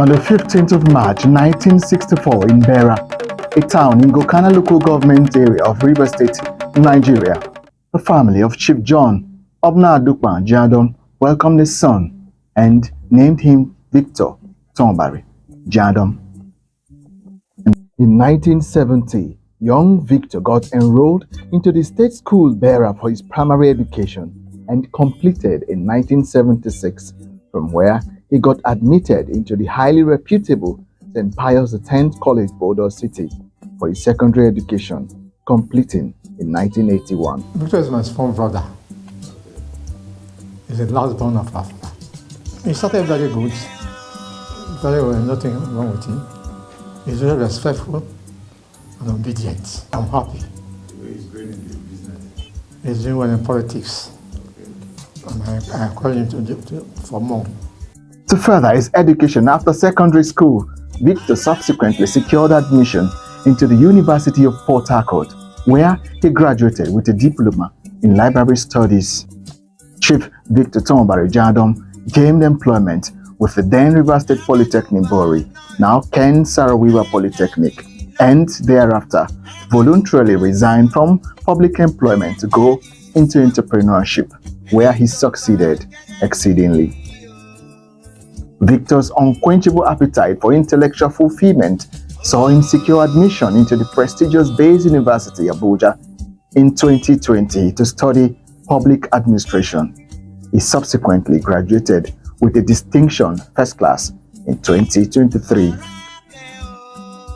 On the 15th of March 1964 in Beira, a town in Gokana local government area of Rivers State, Nigeria, the family of Chief John Obna-Adukpan Giadom welcomed his son and named him Victor Tombari Giadom. In 1970, young Victor got enrolled into the state school Beira for his primary education and completed in 1976, from where he got admitted into the highly reputable St. Pius X College, Bordeaux City, for his secondary education, completing in 1981. Victor is my small brother. He's the last born of our father. He started very good. Very well, nothing wrong with him. He's very respectful and obedient. I'm happy. He's great in the business. He's doing well in politics. And I encourage him for more. To further his education after secondary school, Victor subsequently secured admission into the University of Port Harcourt, where he graduated with a diploma in library studies. Chief Victor Tombari Giadom gained employment with the then Rivers State Polytechnic Bori, now Ken Sarawiwa Polytechnic, and thereafter voluntarily resigned from public employment to go into entrepreneurship, where he succeeded exceedingly. Victor's unquenchable appetite for intellectual fulfillment saw him secure admission into the prestigious Bayes University, Abuja, in 2020 to study public administration. He subsequently graduated with a distinction first class in 2023.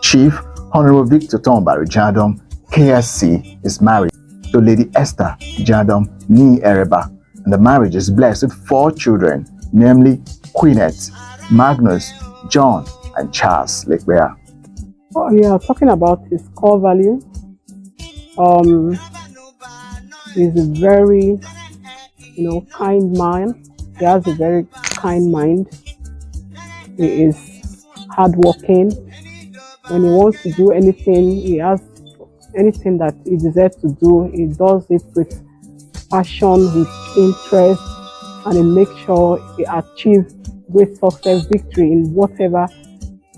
Chief Honorable Victor Tombari Giadom, KSC, is married to Lady Esther Giadom Ni Ereba, and the marriage is blessed with 4 children, namely Queenette, Magnus, John, and Charles Lekbea. Oh, yeah, talking about his core value, he's a very, kind mind. He has a very kind mind. He is hardworking. When he wants to do anything, he has anything that he desires to do, he does it with passion, with interest, and he makes sure he achieves great success, victory in whatever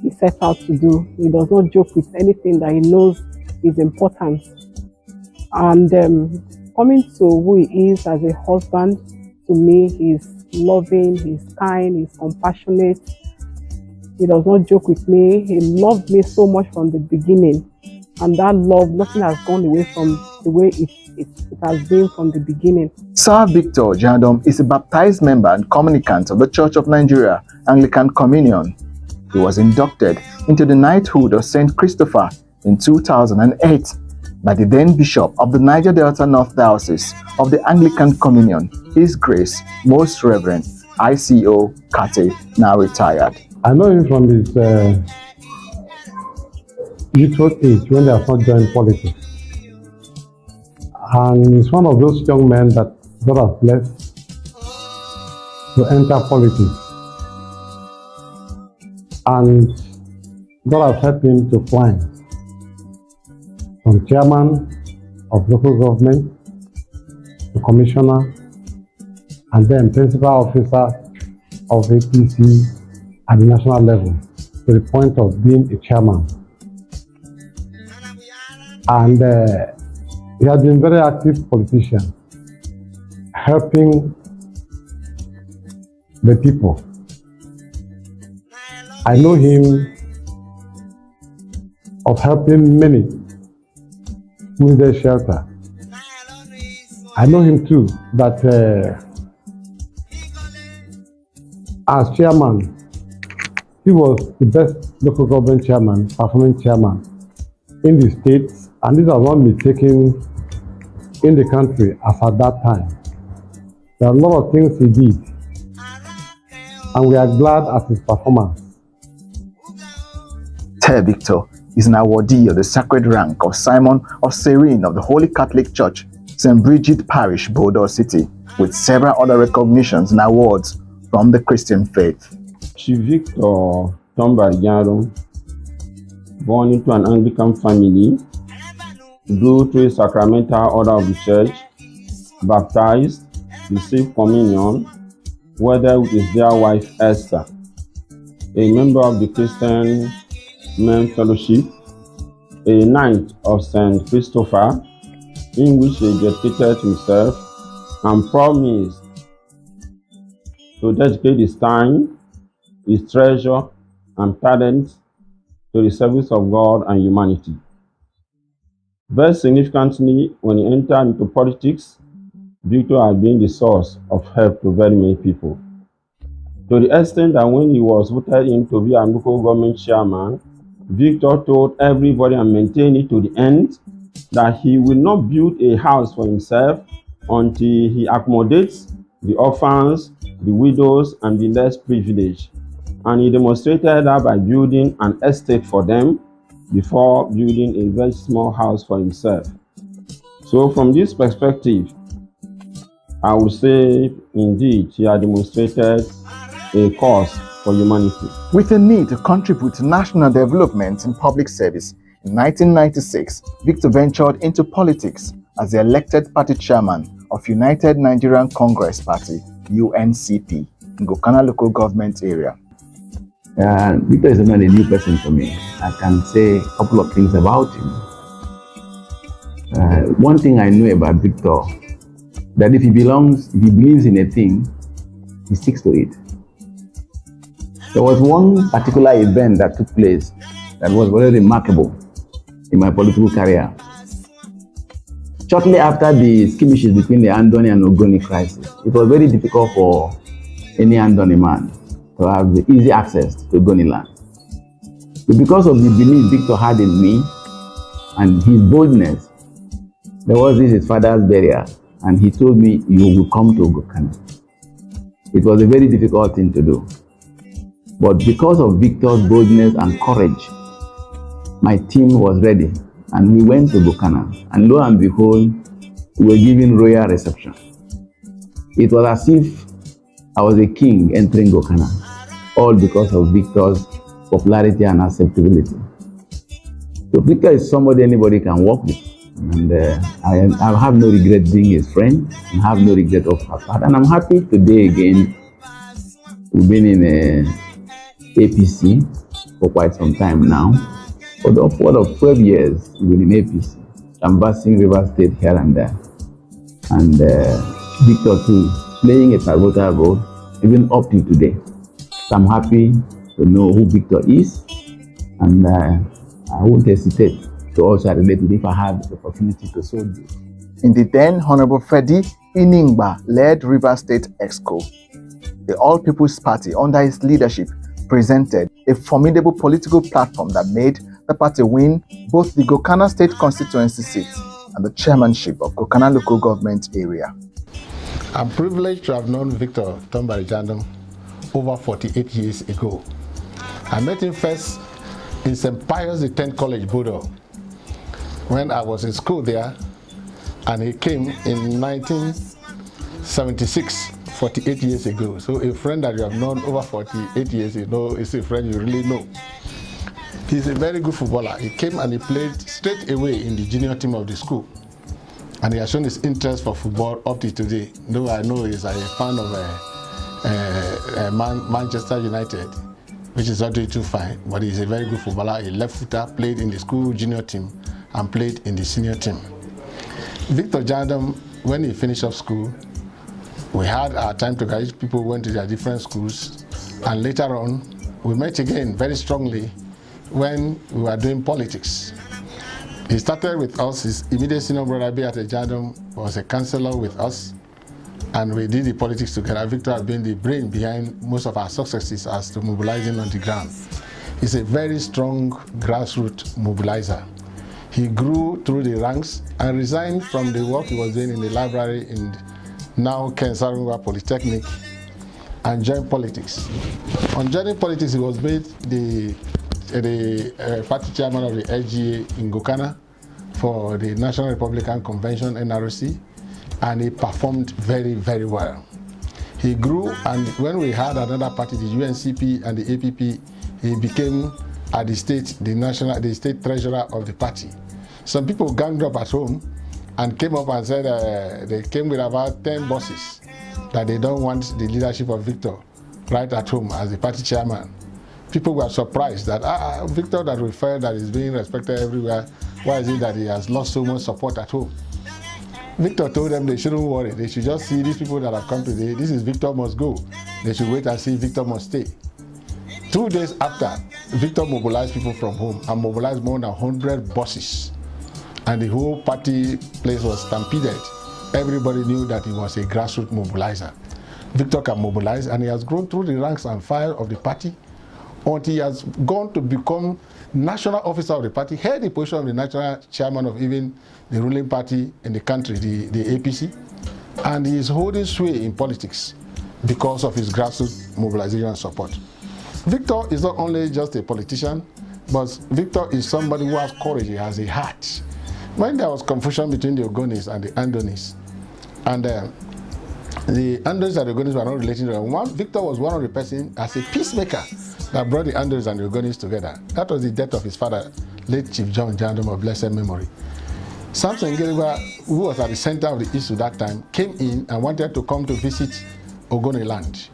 he sets out to do. He does not joke with anything that he knows is important. And coming to who he is as a husband, to me, he's loving, he's kind, he's compassionate. He does not joke with me. He loved me so much from the beginning. And that love, nothing has gone away from the way it has been from the beginning. Sir Victor Giadom is a baptized member and communicant of the Church of Nigeria Anglican Communion. He was inducted into the knighthood of St. Christopher in 2008 by the then Bishop of the Niger Delta North Diocese of the Anglican Communion, His Grace, Most Reverend ICO Kate, now retired. I know him from his youthful age when they have not joined politics. And he's one of those young men that God has blessed to enter politics. And God has helped him to climb from chairman of local government to commissioner and then principal officer of APC at the national level to the point of being a chairman. And he has been a very active politician, helping the people. I know him of helping many with their shelter. I know him too that as chairman, he was the best local government chairman, performing chairman in the state, and this has not been taken in the country as at that time. There are a lot of things he did, and we are glad at his performance. Sir Victor is an awardee of the sacred rank of Simon of Cyrene of the Holy Catholic Church, St. Bridget Parish, Bordeaux City, with several other recognitions and awards from the Christian faith. Chief Victor Tombari Giadom, born into an Anglican family, grew to a sacramental order of the church, baptized, received communion, wedded with his dear wife Esther. a member of the Christian Men Fellowship, a Knight of St. Christopher, in which he dedicated himself and promised to dedicate his time, his treasure, and talent to the service of God and humanity. Very significantly, when he entered into politics, Victor had been the source of help to very many people. To the extent that when he was voted in to be a local government chairman, Victor told everybody and maintained it to the end that he will not build a house for himself until he accommodates the orphans, the widows, and the less privileged. And he demonstrated that by building an estate for them before building a very small house for himself. So from this perspective, I would say indeed he had demonstrated a cause for humanity. With a need to contribute to national development and public service, in 1996, Victor ventured into politics as the elected party chairman of United Nigerian Congress Party, UNCP, in Gokana local government area. Victor is not a new person to me. I can say a couple of things about him. One thing I know about Victor, that if he believes in a thing, he sticks to it. There was one particular event that took place that was very remarkable in my political career. Shortly after the skirmishes between the Andoni and Ogoni crisis, it was very difficult for any Andoni man to have the easy access to Ogoni land. But because of the belief Victor had in me and his boldness, there was his father's burial, and he told me, "You will come to Gokana." It was a very difficult thing to do. But because of Victor's boldness and courage, my team was ready, and we went to Gokana. And lo and behold, we were given royal reception. It was as if I was a king entering Gokana, all because of Victor's popularity and acceptability. So Victor is somebody anybody can work with. And I have no regret being his friend, and have no regret of her part. And I'm happy today again. We've been in APC for quite some time now. For the upward of 12 years, we've been in APC, canvassing River State here and there. And Victor too, playing a pivotal role, even up to today. So I'm happy to know who Victor is, and I won't hesitate to also relate with if I have the opportunity to so do. In the then Honorable Freddy Iningba led River State Exco, the All People's Party under his leadership presented a formidable political platform that made the party win both the Gokana State constituency seat and the chairmanship of Gokana local government area. I'm privileged to have known Victor Tombari Giadom over 48 years ago. I met him first in St. Pius X College, Bodo, when I was in school there, and he came in 1976, 48 years ago. So a friend that you have known over 48 years, you know, is a friend you really know. He's a very good footballer. He came and he played straight away in the junior team of the school. And he has shown his interest for football up to today. Though I know he's a fan of Manchester United, which is not doing too fine, but he's a very good footballer. A left footer, played in the school junior team and played in the senior team. Victor Giadom, when he finished up school, we had our time together. Each people went to their different schools, and later on, we met again very strongly when we were doing politics. He started with us. His immediate senior brother, Beate Giadom, was a councillor with us, and we did the politics together. Victor has been the brain behind most of our successes as to mobilizing on the ground. He's a very strong grassroots mobilizer. He grew through the ranks and resigned from the work he was doing in the library in now Kensarunga Polytechnic and joined politics. On joining politics, he was made the party chairman of the SGA in Gokana for the National Republican Convention, NRC, and he performed very, very well. He grew, and when we had another party, the UNCP and the APP, he became at the state, the state treasurer of the party. Some people ganged up at home and came up and said they came with about 10 bosses that they don't want the leadership of Victor right at home as the party chairman. People were surprised that Victor, that we felt that is being respected everywhere, why is it that he has lost so much support at home? Victor told them they shouldn't worry. They should just see these people that have come today. This is Victor must go. They should wait and see Victor must stay. 2 days after, Victor mobilized people from home and mobilized more than 100 buses. And the whole party place was stampeded. Everybody knew that he was a grassroots mobilizer. Victor can mobilize, and he has grown through the ranks and file of the party until he has gone to become national officer of the party, held the position of the national chairman of even the ruling party in the country, the APC, and he is holding sway in politics because of his grassroots mobilization and support. Victor is not only just a politician, but Victor is somebody who has courage, he has a heart. When there was confusion between the Ogonis and the Andonis, and the Andonis and the Ogonis were not relating to them, Victor was one of the persons as a peacemaker that brought the Andonis and the Ogonis together. That was the death of his father, late Chief John Giadom of blessed memory. Samson Ngeriba, who was at the center of the issue that time, came in and wanted to come to visit Ogoni land.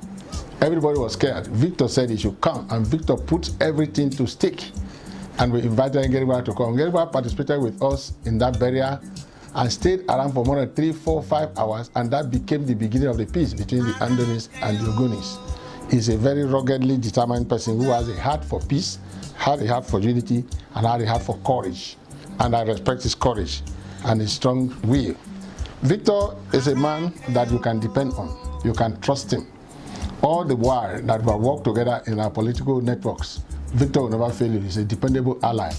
Everybody was scared. Victor said he should come, and Victor put everything to stake. And we invited Ngeriba to come. Ngeriba participated with us in that burial and stayed around for more than 3, 4, 5 hours, and that became the beginning of the peace between the Andonis and the Ogonis. He's a very ruggedly determined person who has a heart for peace, had a heart for unity, and had a heart for courage. And I respect his courage and his strong will. Victor is a man that you can depend on. You can trust him. All the while that we have worked together in our political networks, Victor will never fail you. He's a dependable ally.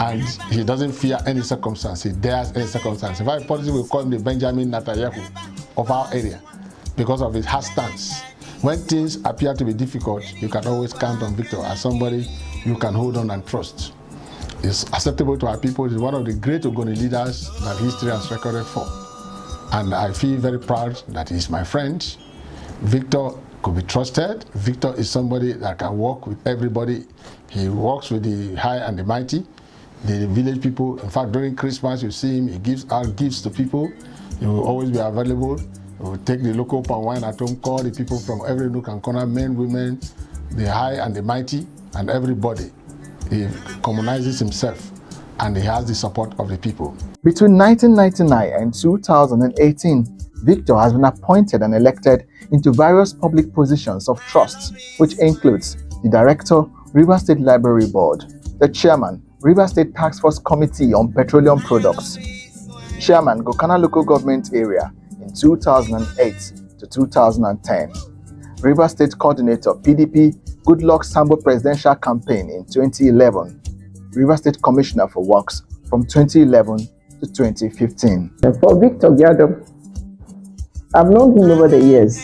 And he doesn't fear any circumstance. He dares any circumstance. In fact, politics will call him the Benjamin Netanyahu of our area because of his hard stance. When things appear to be difficult, you can always count on Victor as somebody you can hold on and trust. He's acceptable to our people. He's one of the great Ogoni leaders that history has recorded for. And I feel very proud that he's my friend. Victor could be trusted. Victor is somebody that can work with everybody. He works with the high and the mighty, the village people. In fact, during Christmas, you see him, he gives out gifts to people. He will always be available. He will take the local palm wine at home, call the people from every nook and corner, men, women, the high and the mighty, and everybody. He communizes himself, and he has the support of the people. Between 1999 and 2018, Victor has been appointed and elected into various public positions of trust, which includes the Director, River State Library Board, the Chairman, River State Task Force Committee on Petroleum Products, Chairman, Gokana Local Government Area in 2008 to 2010, River State Coordinator, PDP, Goodluck Sambo Presidential Campaign in 2011, River State Commissioner for Works from 2011 to 2015. For Victor Giadom, I've known him over the years.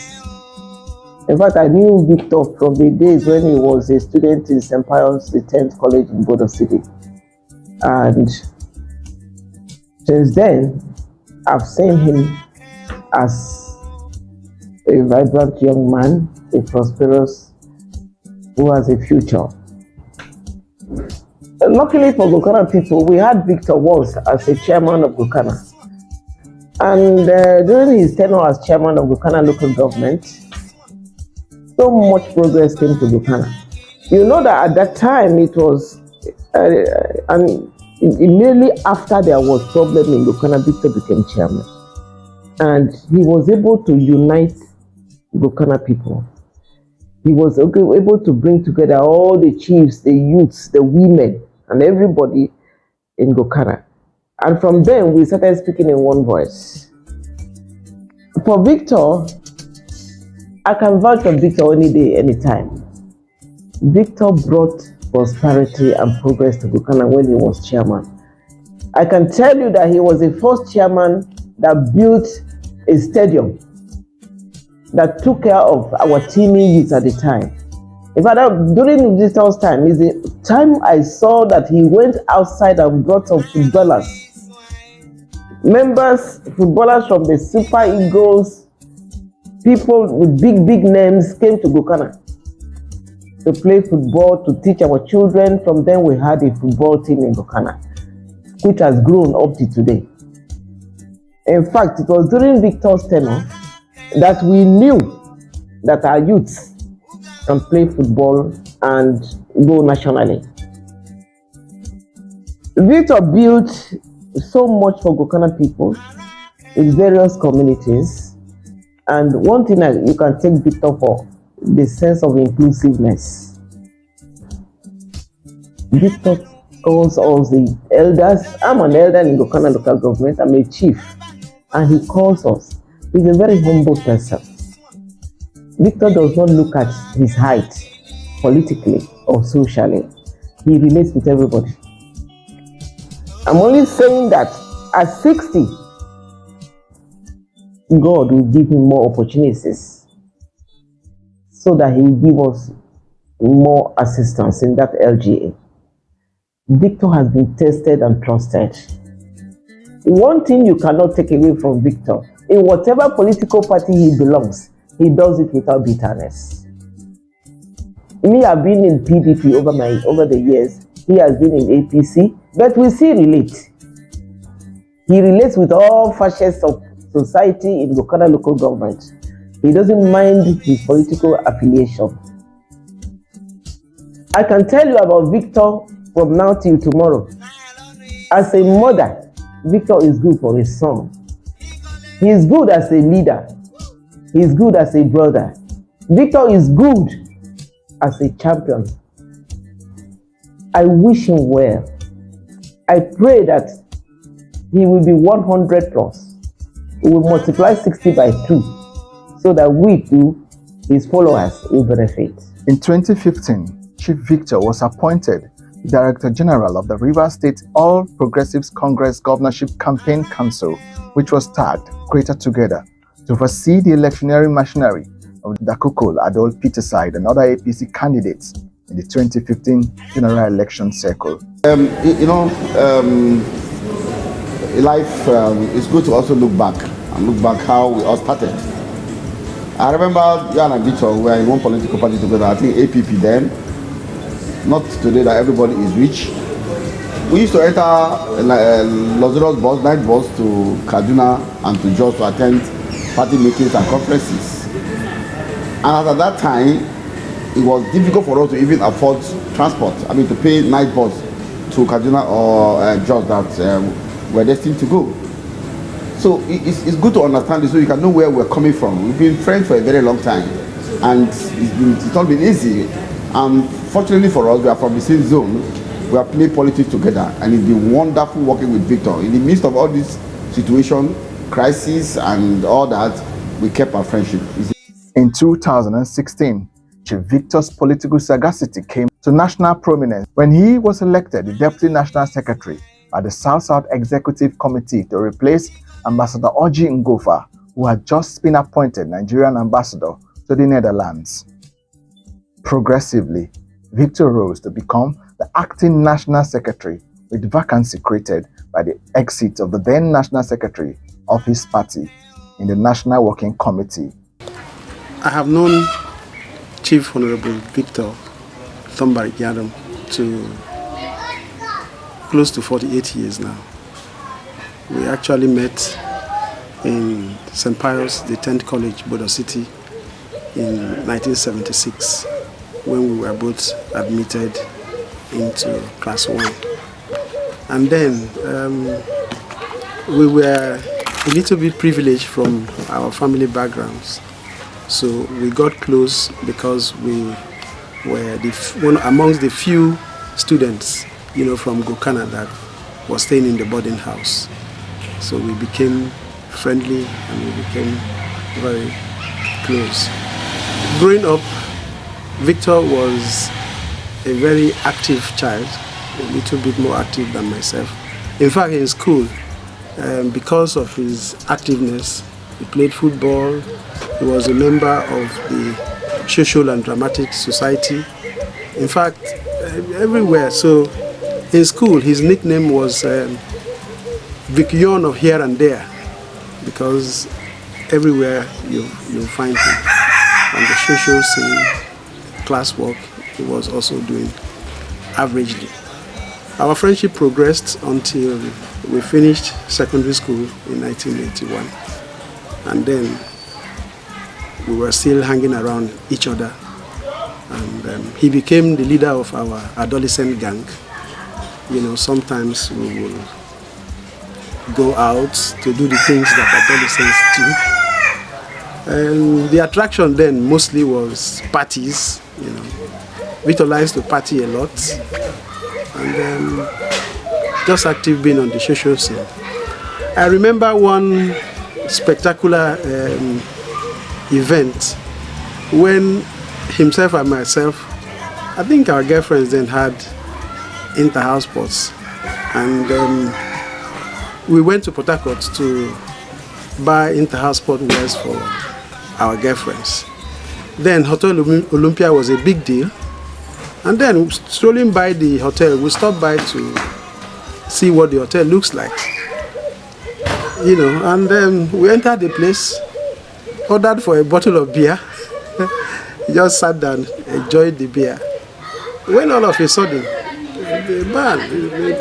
In fact, I knew Victor from the days when he was a student in St. Pius the 10th College in Bodo City. And since then, I've seen him as a vibrant young man, a prosperous, who has a future. Luckily for Gokana people, we had Victor once as a chairman of Gokana. And during his tenure as chairman of Gokana local government, so much progress came to Gokana. You know that at that time it was, immediately after there was problem in Gokana, Victor became chairman. And he was able to unite Gokana people. He was able to bring together all the chiefs, the youths, the women, and everybody in Gokana. And from then, we started speaking in one voice. For Victor, I can vouch for Victor any day, anytime. Victor brought prosperity and progress to Gokana when he was chairman. I can tell you that he was the first chairman that built a stadium that took care of our teeming youth at the time. In fact, during Victor's time is the time I saw that he went outside and brought some footballers. Footballers from the Super Eagles, people with big names came to Gokana to play football, to teach our children. From then we had a football team in Gokana, which has grown up to today. In fact, it was during Victor's tenure that we knew that our youths can play football, and go nationally. Victor built so much for Gokana people in various communities, and one thing that you can take Victor for, the sense of inclusiveness. Victor calls us the elders. I'm an elder in Gokana local government. I'm a chief, and he calls us. He's a very humble person. Victor does not look at his height politically or socially. He relates with everybody. I'm only saying that at 60, God will give him more opportunities so that he will give us more assistance in that LGA. Victor has been tested and trusted. One thing you cannot take away from Victor, in whatever political party he belongs, he does it without bitterness. Me, I've been in PDP over the years. He has been in APC, but we still relate. He relates with all facets of society in Gokana local government. He doesn't mind his political affiliation. I can tell you about Victor from now till tomorrow. As a mother, Victor is good for his son. He is good as a leader. He is good as a brother. Victor is good as a champion. I wish him well. I pray that he will be 100 plus. We will multiply 60 by 2 so that we too, his followers, will benefit. In 2015, Chief Victor was appointed Director General of the Rivers State All Progressives Congress Governorship Campaign Council, which was tagged Greater Together, to oversee the electioneering machinery of Dakoko, Adol Peterside, and other APC candidates in the 2015 general election cycle. Life is good to also look back how we all started. I remember Jan and Victor were in one political party together, I think APP then. Not today that everybody is rich. We used to enter luxurious bus, night bus to Kaduna and to Jos to attend party meetings and conferences. And at that time, it was difficult for us to even afford transport. I mean, to pay night bus to Kaduna or Jos that we're destined to go. So it's good to understand this so you can know where we're coming from. We've been friends for a very long time, and it's not been easy. And fortunately for us, we are from the same zone. We are playing politics together, and it's been wonderful working with Victor. In the midst of all this situation, crisis, and all that, we kept our friendship. In 2016, Chief Victor's political sagacity came to national prominence when he was elected the Deputy National Secretary by the South-South Executive Committee to replace Ambassador Oji Ngofa, who had just been appointed Nigerian ambassador to the Netherlands. Progressively, Victor rose to become the acting National Secretary, with vacancy created by the exit of the then National Secretary of his party in the National Working Committee. I have known Chief Honorable Victor Thombari Giadom to close to 48 years now. We actually met in St. Pius, the 10th College, Bodo City, in 1976, when we were both admitted into class 1. And then we were a little bit privileged from our family backgrounds. So we got close because we were one amongst the few students, from Gokana that was staying in the boarding house. So we became friendly and we became very close. Growing up, Victor was a very active child, a little bit more active than myself. In fact, in school, because of his activeness, he played football. He was a member of the Social and Dramatic Society. In fact, everywhere. So in school, his nickname was Vicyon of here and there, because everywhere you find him. On the social scene, classwork, he was also doing averagely. Our friendship progressed until we finished secondary school in 1981. And then we were still hanging around each other. And he became the leader of our adolescent gang. You know, sometimes we will go out to do the things that adolescents do. And the attraction then mostly was parties, you know. Victor likes to party a lot. And just active being on the social scene. I remember one spectacular event when himself and myself, I think our girlfriends then had inter-house sports, and we went to Port Harcourt to buy inter-house sport wears for our girlfriends. Then Hotel Olympia was a big deal, and then strolling by the hotel, we stopped by to see what the hotel looks like, you know, and then we entered the place, ordered for a bottle of beer. Just sat down, enjoyed the beer. When all of a sudden, a man,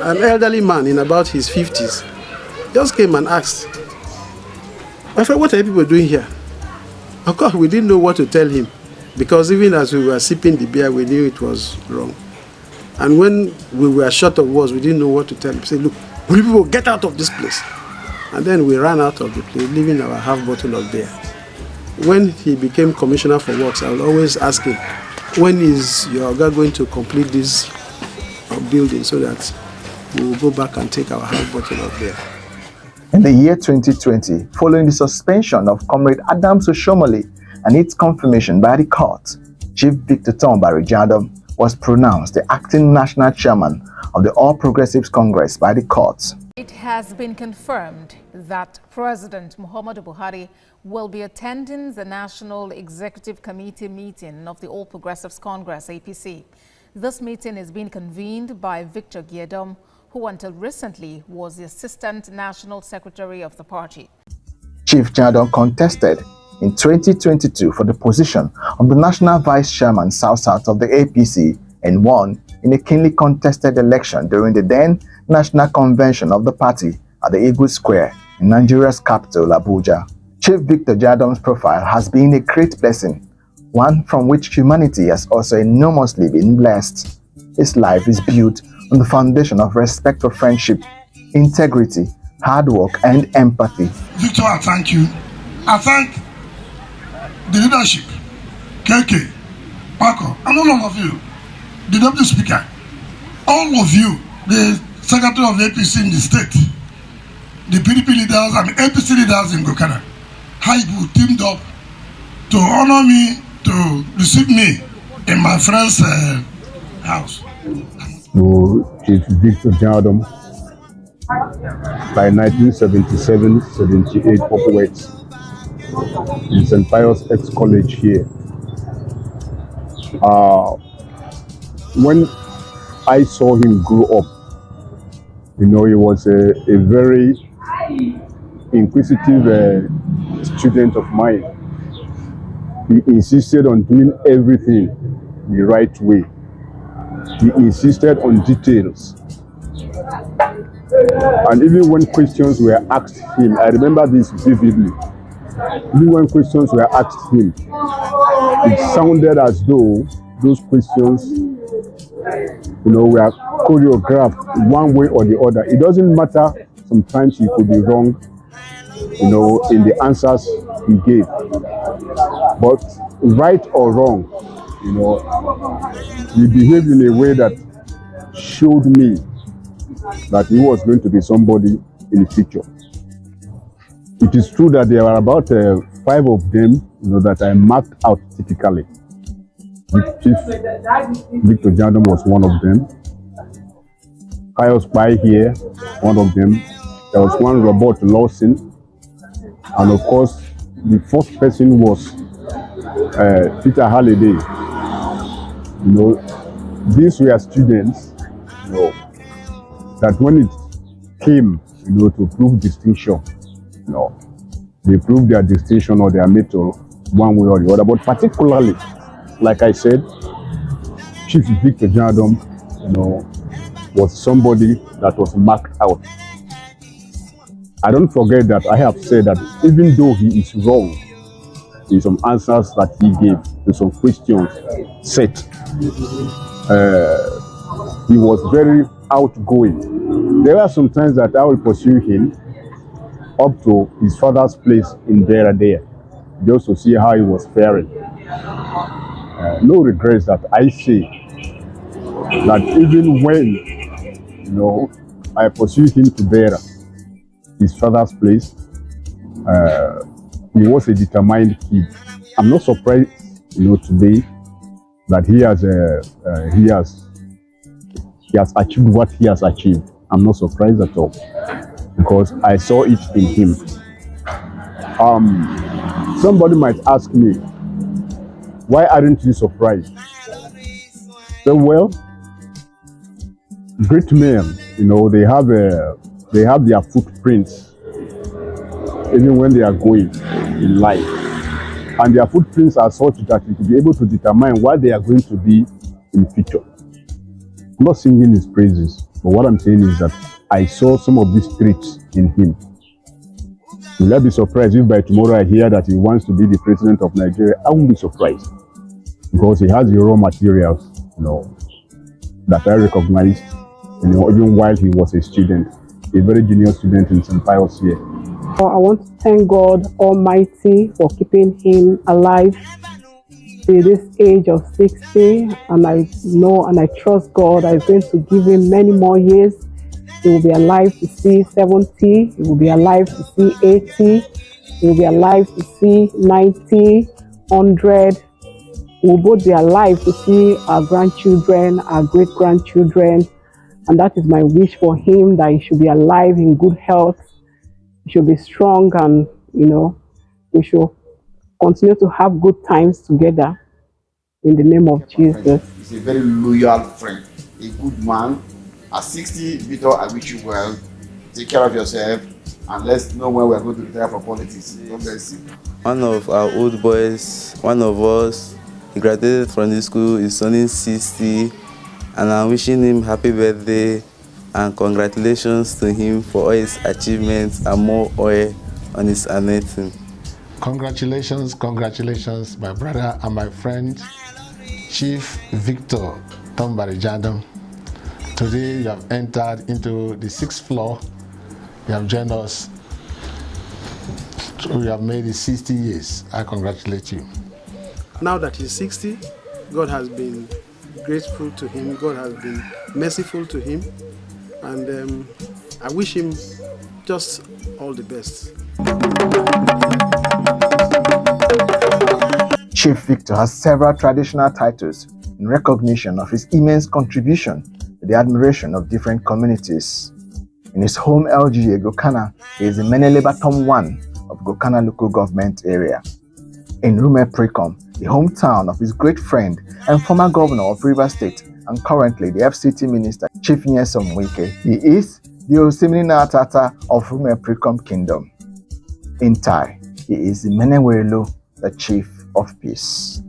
an elderly man in about his 50s, just came and asked, "My friend, what are you people doing here?" Of course, we didn't know what to tell him, because even as we were sipping the beer, we knew it was wrong. And when we were short of words, we didn't know what to tell him. We said, "Look, will you people get out of this place?" And then we ran out of the place, leaving our half bottle of beer. When he became commissioner for works, I would always ask him, "When is your guy going to complete this building so that we will go back and take our half bottle of beer?" In the year 2020, following the suspension of Comrade Adams Oshomole and its confirmation by the court, Chief Victor Tombari Giadom was pronounced the acting national chairman of the All Progressives Congress by the court. It has been confirmed that President Muhammadu Buhari will be attending the National Executive Committee meeting of the All Progressives Congress, APC. This meeting is being convened by Victor Giadom, who until recently was the Assistant National Secretary of the party. Chief Giadom contested in 2022 for the position of the National Vice Chairman South-South of the APC and won in a keenly contested election during the then National Convention of the party at the Eagle Square in Nigeria's capital, Abuja. Chief Victor Giadom's profile has been a great blessing, one from which humanity has also enormously been blessed. His life is built on the foundation of respect for friendship, integrity, hard work, and empathy. Victor, I thank you. I thank the leadership, KK, Paco, and all of you, the Deputy Speaker, all of you, the Secretary of the APC in the state, the PDP leaders and the APC leaders in Gokana, how you teamed up to honor me, to receive me in my friend's house. To Chief Victor Giadom, by 1977-78 upwards, in St. Pius X College here. When I saw him grow up, you know, he was a very inquisitive student of mine. He insisted on doing everything the right way. He insisted on details. And even when questions were asked him, I remember this vividly. Even when questions were asked him, it sounded as though those questions, you know, were choreographed one way or the other. It doesn't matter. Sometimes he could be wrong, you know, in the answers he gave. But right or wrong, you know, he behaved in a way that showed me that he was going to be somebody in the future. It is true that there are about 5 of them, you know, that I marked out typically. Chief Victor Giadom was one of them. Pius Pai here, one of them. There was one Robert Lawson. And of course, the fourth person was Peter Halliday. You know, these were students, you know, that when it came, you know, to prove distinction, you know, they proved their distinction or their mettle one way or the other. But particularly, like I said, Chief Victor Giadom, you know, was somebody that was marked out. I don't forget that I have said that even though he is wrong, in some answers that he gave to some questions set. He was very outgoing. There are some times that I will pursue him up to his father's place in Beira there, just to see how he was faring. No regrets that I say that even when, I pursued him to Beira, his father's place, he was a determined kid. I'm not surprised, today that he has achieved what he has achieved. I'm not surprised at all because I saw it in him. Somebody might ask me, why aren't you surprised? So, well, great men, they have their footprints even when they are going in life. And their footprints are such that you will be able to determine what they are going to be in future. I'm not singing his praises, but what I'm saying is that I saw some of these traits in him. Will I be surprised if by tomorrow I hear that he wants to be the president of Nigeria? I won't be surprised because he has the raw materials, that I recognized, even while he was a student, a very junior student in St. Pius here. I want to thank God Almighty for keeping him alive to this age of 60, and I know and I trust God is going to give him many more years. He will be alive to see 70, he will be alive to see 80, he will be alive to see 90, 100. We will both be alive to see our grandchildren, our great-grandchildren, and that is my wish for him, that he should be alive in good health. We should be strong, and we should continue to have good times together in the name of Jesus. He's a very loyal friend, a good man. At 60, Victor, I wish you well. Take care of yourself, and let's know when we're going to retire from politics. God bless you. One of our old boys, one of us, he graduated from this school, is turning 60, and I'm wishing him happy birthday and congratulations to him for all his achievements and more oil on his anointing. Congratulations, my brother and my friend, Chief Victor Tombari Giadom. Today you have entered into the 6th floor. You have joined us. We have made it 60 years. I congratulate you. Now that he's 60, God has been grateful to him. God has been merciful to him. And I wish him just all the best. Chief Victor has several traditional titles in recognition of his immense contribution to the admiration of different communities. In his home LGA, Gokana, he is the Meneleba Tom 1 of Gokana local government area. In Rume Precom, the hometown of his great friend and former governor of Rivers State and currently the FCT minister, Chief Nyesom Wike, he is the Osimiri Tata of Rume Precom Kingdom. In Tai, he is the Menewelo, the Chief of Peace.